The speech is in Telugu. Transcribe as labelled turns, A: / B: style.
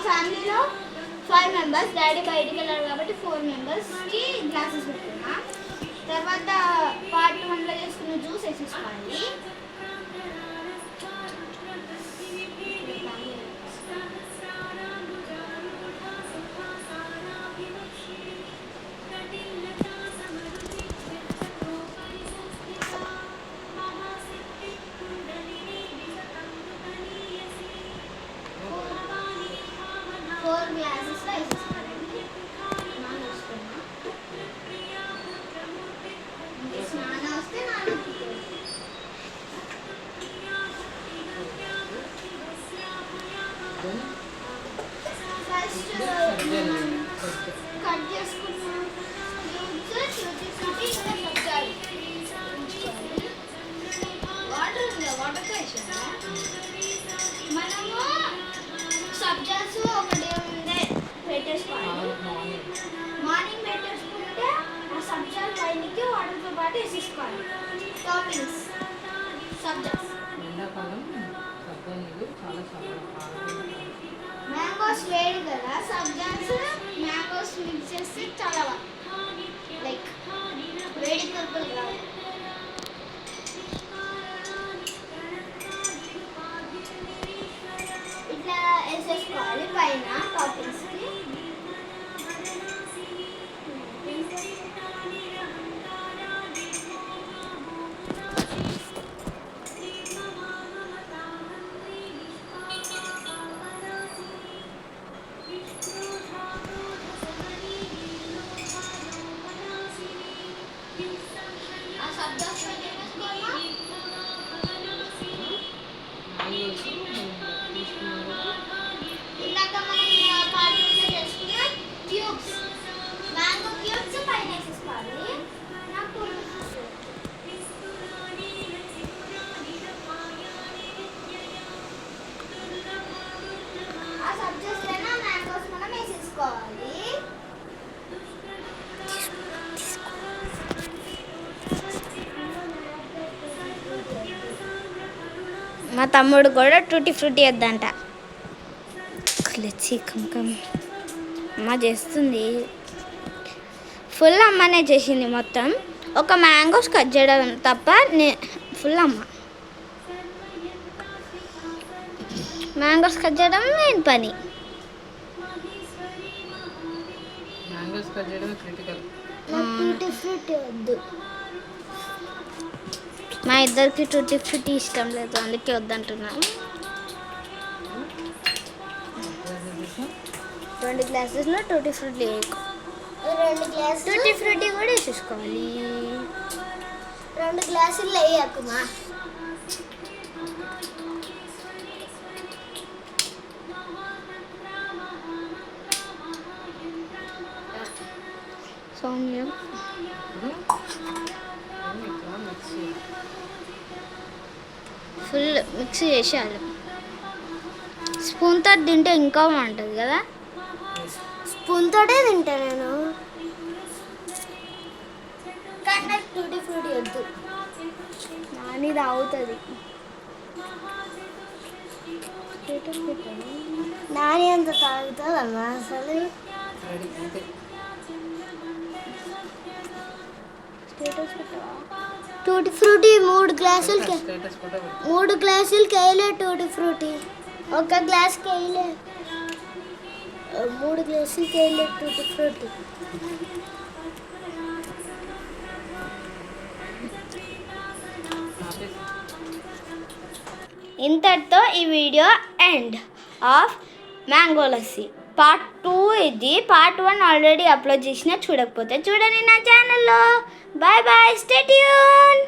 A: ఫ్యామిలీలో 5 మెంబర్స్. డాడీ బయటికి వెళ్ళారు కాబట్టి 4 మెంబర్స్కి గ్లాసెస్ పెట్టుకున్నా. తర్వాత పార్ట్ 1లో చేసుకున్న జ్యూస్ వేసేసుకోవాలి. ఫస్ట్ కట్ చేసుకున్న వాటర్తో వేసాము. మనము సబ్జాస్ ఒకటి ముందే పెట్టేసుకోవాలి. మార్నింగ్ పెట్టేసుకుంటే ఆ సబ్జాలు పైనకి వాటర్తో పాటు వేసేసుకోవాలి. టాపింగ్స్ సబ్జాస్. మ్యాంగోస్ వేడి కదా, సబ్జాస్ మ్యాంగోస్ మిక్స్ చేస్తే చాలా లైక్ వేడి కలుపులు రావు. ఇట్లా వేసేసుకోవాలి పైన టాపింగ్స్కి. ఇందాక మనం పార్టీలో చేసుకున్న క్యూబ్స్, మ్యాంగో క్యూబ్స్ పైన వేసేసుకోవాలి. ఆ సబ్జెక్ట్స్ అయినా మ్యాంగోస్ మనం వేసేసుకోవాలి. మా తమ్ముడు కూడా టూటీ ఫ్రూటీ వద్దంట. అమ్మ చేస్తుంది ఫుల్. అమ్మనే చేసింది మొత్తం. ఒక మ్యాంగోస్ కట్ చేయడం తప్ప ఫుల్ అమ్మ. మ్యాంగోస్ కట్ చేయడం మెయిన్ పని. టూటీ ఫ్రూటీ వద్దు, మా ఇద్దరికి టూటీ ఫ్రూటీ ఇష్టం లేదు, అందుకే వద్దంటున్నాం. 2 గ్లాసెస్లో టూటీ ఫ్రూటీ వేయకు. 2 గ్లాసెస్ టూటీ ఫ్రూటీ కూడా వేసేసుకోవాలి. 2 గ్లాసుల్లో వేయకుమా. సౌమ్య ఫుల్ మిక్స్ చేసేయాలి. స్పూన్తో తింటే ఇంకా బాగుంటుంది కదా. స్పూన్తోటే తింటా నేను. కానీ నాకు టూటీ ఫ్రూటీ వద్దు, నాని తాగుతుంది. నాని అంత తాగుతుందమ్మా అసలు. టూటీ ఫ్రూటీ 3 గ్లాసులకి వేయలే. టూటీ ఫ్రూటీ 1 గ్లాస్కి వేయలే, 3 గ్లాసులకి వేయలే టూటీ ఫ్రూటీ. ఇంతటితో ఈ video end of mango lassi part 2 ఇది. పార్ట్ 1 ఆల్రెడీ అప్లోడ్ చేసిన, చూడకపోతే చూడండి నా ఛానల్లో. Bye bye, stay tune.